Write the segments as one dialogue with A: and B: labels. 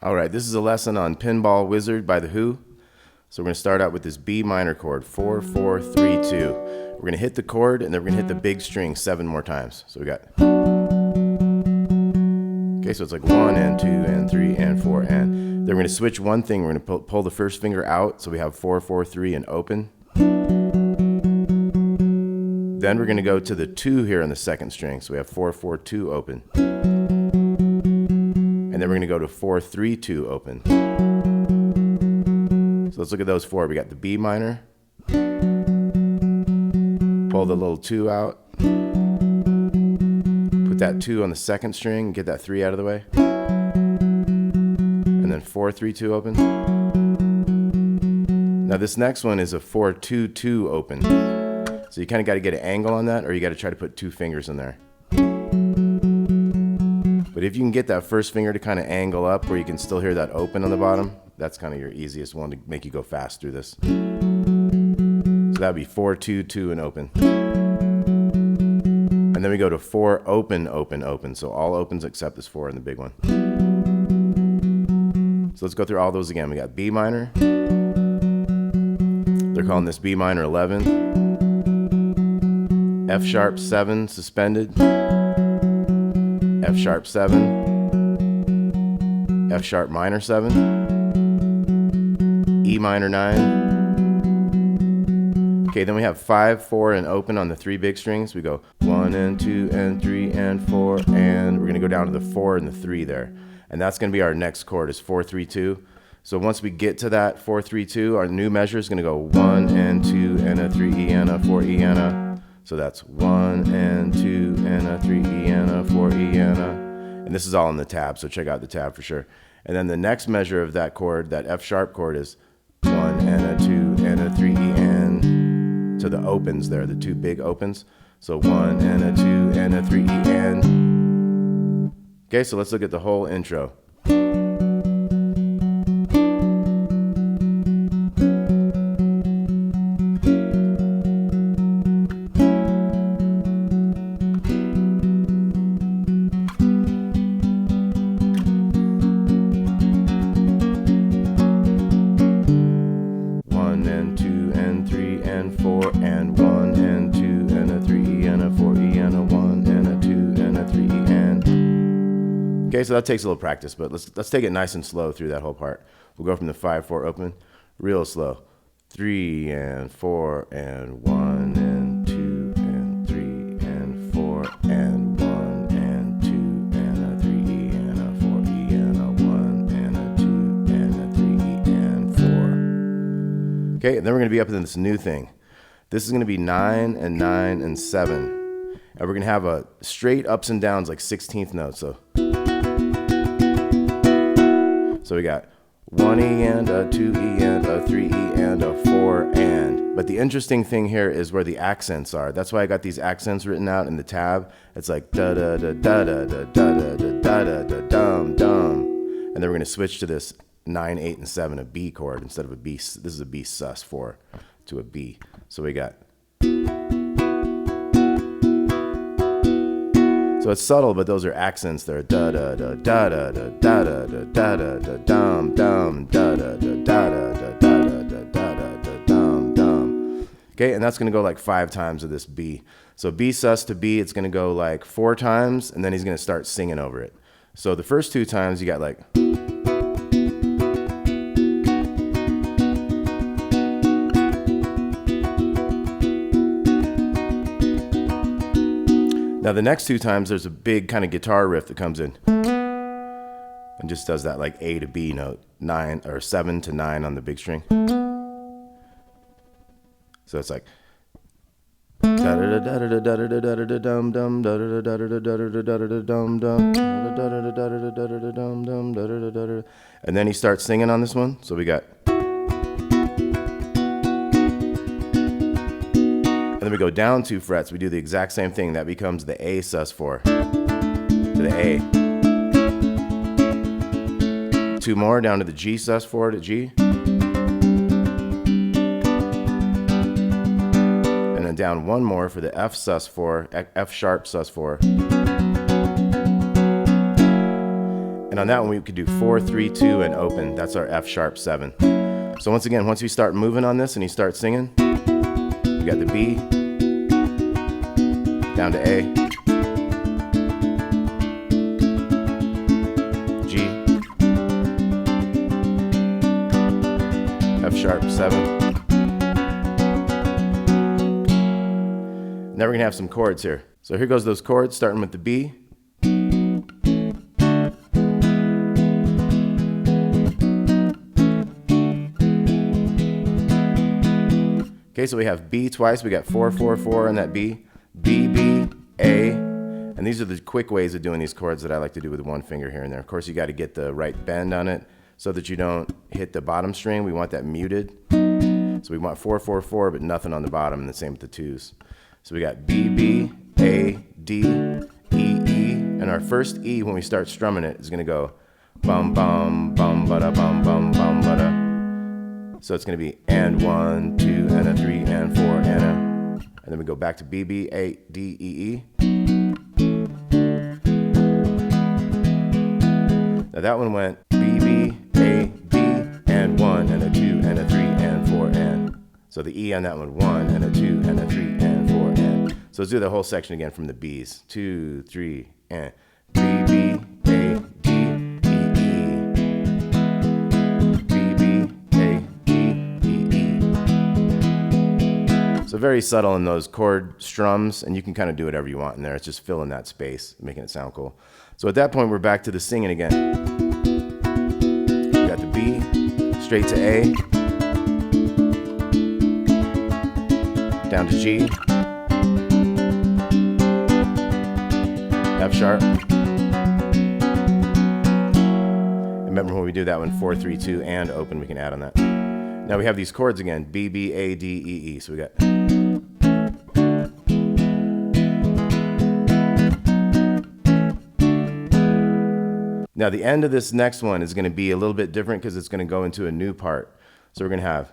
A: All right, this is a lesson on Pinball Wizard by The Who. So we're going to start out with this B minor chord, 4, 4, 3, 2. We're going to hit the chord and then we're going to hit the big string 7 more times. So we got, okay, so it's like 1 and 2 and 3 and 4 and then we're going to switch one thing. We're going to pull the first finger out, so we have 4, 4, 3 and open. Then we're going to go to the 2 here on the second string, so we have 4, 4, 2 open. And then we're going to go to 4, 3, 2 open. So let's look at those 4. We got the B minor. Pull the little 2 out. Put that 2 on the second string, get that 3 out of the way. And then 4, 3, 2 open. Now this next one is a 4, 2, 2 open. So you kind of got to get an angle on that, or you got to try to put 2 fingers in there. But if you can get that first finger to kind of angle up where you can still hear that open on the bottom, that's kind of your easiest one to make you go fast through this. So that would be 4, 2, 2 and open. And then we go to 4, open, open, open. So all opens except this 4 in the big one. So let's go through all those again. We got B minor. They're calling this B minor 11. F sharp 7 suspended. F sharp 7, F sharp minor 7, E minor 9. Okay, then we have 5, 4, and open on the 3 big strings. We go 1 and 2 and 3 and 4, and we're going to go down to the 4 and the 3 there. And that's going to be our next chord, is 4, 3, 2. So once we get to that 4, 3, 2, our new measure is going to go 1 and 2 and a 3 E and a 4 E and a. So that's 1 and 2 and a 3 E and a 4 E and a. And this is all in the tab, so check out the tab for sure. And then the next measure of that chord, that F sharp chord, is 1 and a 2 and a 3 E and. So the opens there, the 2 big opens. So 1 and a 2 and a 3 E and. Okay, so let's look at the whole intro. Okay, so that takes a little practice, but let's take it nice and slow through that whole part. We'll go from the 5, 4 open, real slow. 3 and 4 and 1 and 2 and 3 and 4 and 1 and 2 and a 3 E and a 4 E and a 1 and a 2 and a 3 E and 4. Okay, and then we're going to be up in this new thing. This is going to be 9 and 9 and 7. And we're going to have a straight ups and downs like 16th notes. So we got 1 E and a 2 E and a 3 E and a 4 and. But the interesting thing here is where the accents are. That's why I got these accents written out in the tab. It's like da da da da da da da da da da da dum dum. And then we're going to switch to this 9, 8, and 7, a B chord instead of a B. This is a B sus 4 to a B. So we got. So it's subtle, but those are accents there. Da da da da da da da da da da da dum dum da da da da da da da da da da dum dum. Okay, and that's gonna go like 5 times of this B. So B sus to B, it's gonna go like 4 times, and then he's gonna start singing over it. So the first 2 times you got like. Now the next 2 times there's a big kind of guitar riff that comes in and just does that like A to B note, 9 or 7 to 9 on the big string. So it's like and then he starts singing on this one. So we got. And then we go down 2 frets. We do the exact same thing. That becomes the A sus 4 to the A. 2 more down to the G sus 4 to G. And then down 1 more for the F sus 4, F sharp sus 4. And on that one, we could do 4, 3, 2, and open. That's our F sharp 7. So once again, once we start moving on this and you start singing, we got the B, down to A, G, F sharp 7. Now we're gonna have some chords here. So here goes those chords, starting with the B. Okay, so we have B twice. We got 4, 4, 4 on that B. B, B, A. And these are the quick ways of doing these chords that I like to do with one finger here and there. Of course, you got to get the right bend on it so that you don't hit the bottom string. We want that muted. So we want 4, 4, 4, but nothing on the bottom, and the same with the 2s. So we got B, B, A, D, E, E. And our first E, when we start strumming it, is going to go bum, bum, bum, ba-da, bum, bum, bum, ba-da. So it's going to be and 1, 2, and a 3, and 4, and a. And then we go back to B, B, A, D, E, E. Now that one went B, B, A, B, and 1, and a 2, and a 3, and 4, and. So the E on that one, 1, and a 2, and a 3, and 4, and. So let's do the whole section again from the B's. 2, 3, and B, B, A, D, E, E. B, B, A, D, E, E. So very subtle in those chord strums, and you can kind of do whatever you want in there. It's just filling that space, making it sound cool. So at that point, we're back to the singing again. We got the B, straight to A, down to G, F sharp. Remember when we do that one, 4, 3, 2, and open, we can add on that. Now we have these chords again, B, B, A, D, E, E. So we got. Now the end of this next one is going to be a little bit different because it's going to go into a new part. So we're going to have.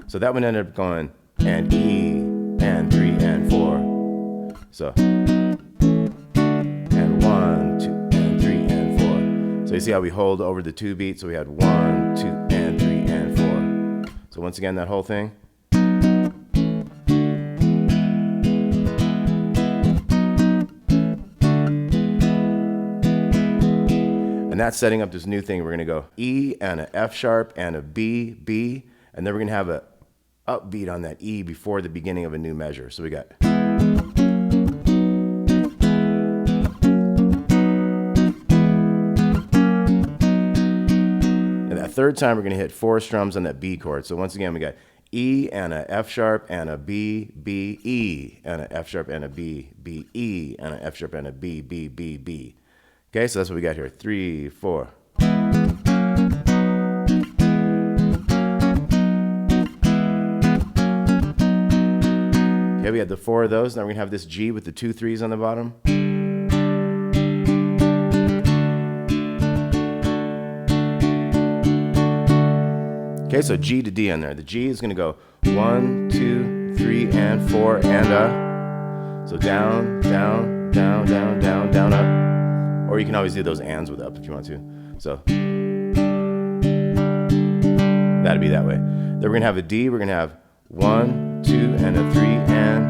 A: So that one ended up going and E, and 3, and 4. So, and 1, 2, and 3, and 4. So you see how we hold over the 2 beats? So we had 1, 2, and 3, and 4. So once again, that whole thing. And that's setting up this new thing. We're going to go E and a F sharp and a B, B, and then we're going to have a upbeat on that E before the beginning of a new measure. So we got. And that third time we're going to hit 4 strums on that B chord. So once again we got E and a F sharp and a B, B, E, and a F sharp and a B, B, E, and a F sharp and a B, B, B, B. Okay, so that's what we got here. 3, 4. Okay, we had the 4 of those. Now we're going to have this G with the 2 3s on the bottom. Okay, so G to D on there. The G is going to go 1, 2, 3, and 4, and up. So down, down, down, down, down, down, up. Or you can always do those ands with up if you want to. So that'd be that way. Then we're going to have a D. We're going to have 1, 2, and a 3, and.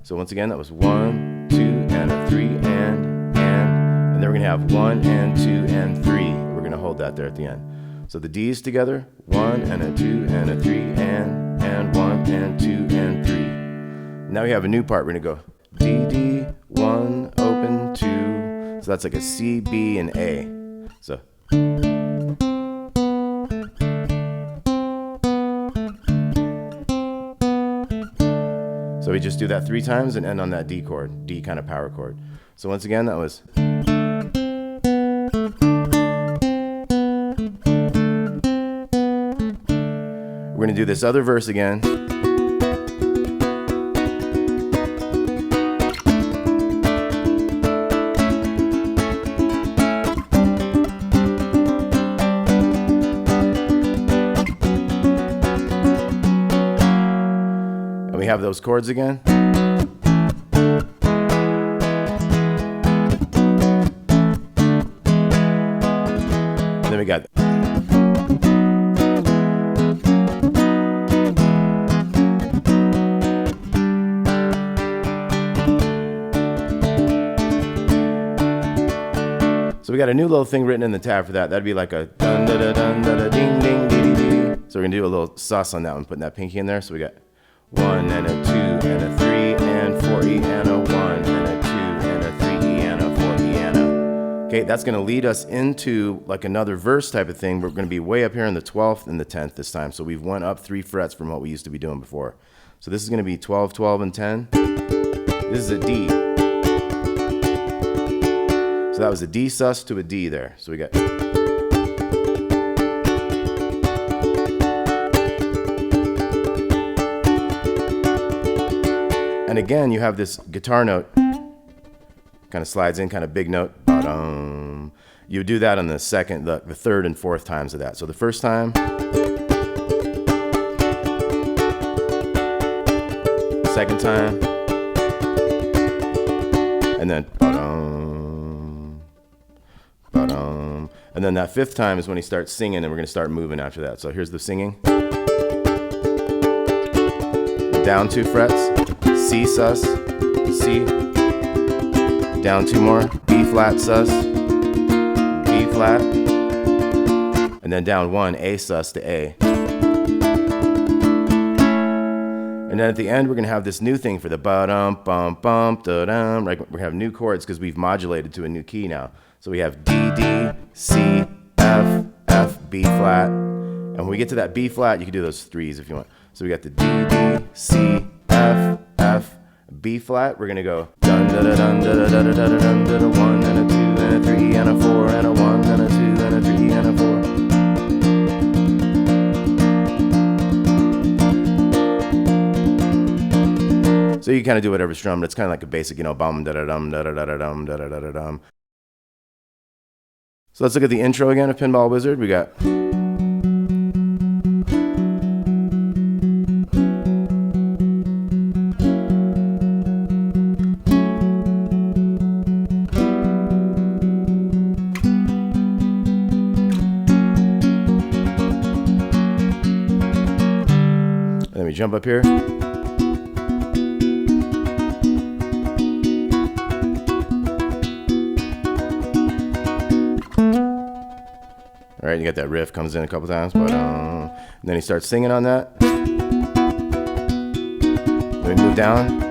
A: So once again, that was 1, 2, and a 3, and. And then we're going to have 1, and 2, and 3. We're going to hold that there at the end. So the D's together, 1, and a 2, and a 3, and 1, and 2, and 3. Now we have a new part. We're going to go D, D, 1, open, 2. So that's like a C, B, and A. So. So we just do that 3 times and end on that D chord, D kind of power chord. So once again, that was. We're going to do this other verse again. we have those chords again. And then we got so we got a new little thing written in the tab for that. That'd be like a dun da da dun da da ding ding dee dee dee. So we're gonna do a little sus on that one, putting that pinky in there. So we got 1 and a 2 and a 3 and 4 E and a 1 and a 2 and a 3 E and a 4 E and a. Okay, that's gonna lead us into like another verse type of thing. We're gonna be way up here in the 12th and the 10th this time. So we've went up 3 frets from what we used to be doing before. So this is gonna be 12, 12, and 10. This is a D. So that was a D sus to a D there. So we got. And again, you have this guitar note, kind of slides in, kind of big note. Ba-dum. You do that on the second, the third and fourth times of that. So the first time, second time, and then ba-dum, ba-dum. And then that fifth time is when he starts singing, and we're going to start moving after that. So here's the singing. Down 2 frets. C sus, C, down 2 more, B flat sus, B flat, and then down 1, A sus to A. And then at the end, we're gonna have this new thing for the ba-dum, bum, bum, da-dum, right? We have new chords because we've modulated to a new key now. So we have D, D, C, F, F, B flat. And when we get to that B flat, you can do those 3s if you want. So we got the D, D, C, F, F, B flat. We're gonna go dun da da dun da da da da da dun da da 1 and a 2 and a 3 and a 4 and a 1 and a 2 and a 3 and a 4. So you kind of do whatever strum, but it's kind of like a basic, you know, bum da da dum da da da da dum da da da da dum. So let's look at the intro again of Pinball Wizard. We got. Let me jump up here. All right, you got that riff comes in a couple times, but and then he starts singing on that. Then we move down.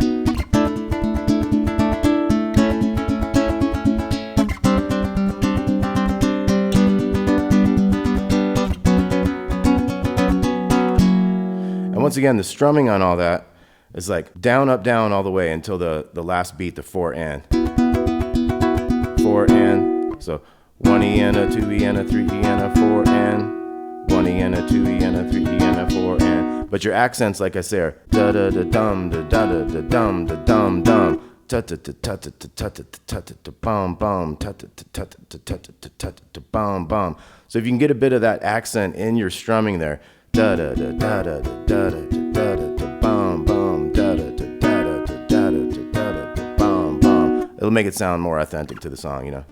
A: And once again, the strumming on all that is like down, up, down all the way until the last beat, the 4 and. 4 and. So 1 E and a 2 E and a 3 E and a 4 and. 1 E and a 2 E and a 3 E and a 4 and. But your accents, like I say, are da da da dum da da da da dum da dum dum. Ta ta ta ta ta ta ta ta ta ta bum bum ta ta ta ta ta ta ta ta ta bum bum. So if you can get a bit of that accent in your strumming there, da da da da da da da da da bum bum da da da da da da da da bum bum. It'll make it sound more authentic to the song, you know.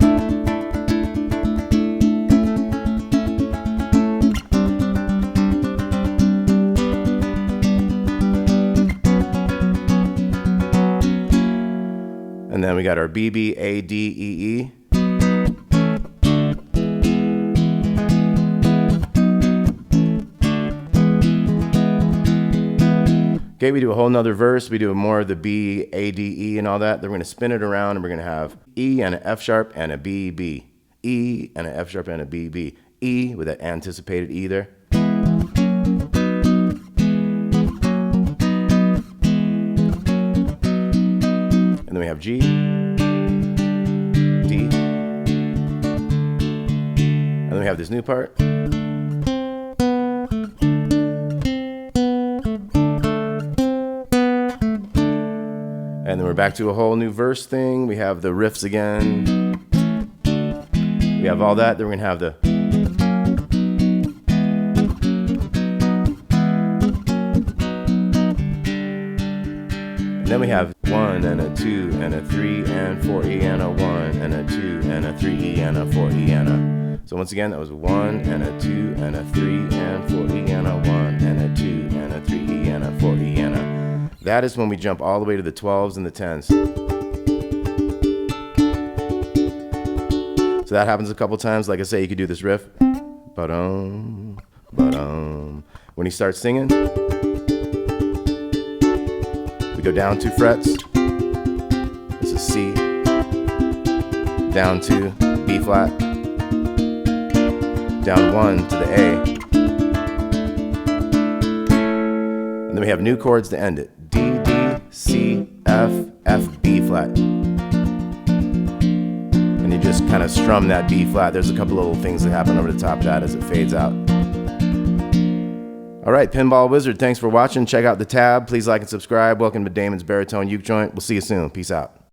A: And then we got our B, B, A, D, E, E. Okay, we do a whole nother verse. We do more of the B, A, D, E, and all that. Then we're going to spin it around, and we're going to have E and an F sharp and a B, B. E and an F sharp and a B, B. E with that anticipated E there. And then we have G, D, and then we have this new part. And then we're back to a whole new verse thing. We have the riffs again. We have all that. Then we're going to have the. And then we have 1 and a 2 and a 3 and 4 E and a 1 and a 2 and a 3 E and a 4 E and a. So once again, that was 1 and a 2 and a 3 and 4 E and a 1 and a 2 and a 3 E and a 4 E and a. That is when we jump all the way to the 12s and the 10s. So that happens a couple times. Like I say, you could do this riff. Ba-dum, ba-dum. When he starts singing, we go down 2 frets. This is C. Down 2, B flat. Down 1 to the A. And then we have new chords to end it. D, D, C, F, F, B flat. And you just kind of strum that B flat. There's a couple little things that happen over the top of that as it fades out. All right, Pinball Wizard, thanks for watching. Check out the tab. Please like and subscribe. Welcome to Damon's Baritone Uke Joint. We'll see you soon. Peace out.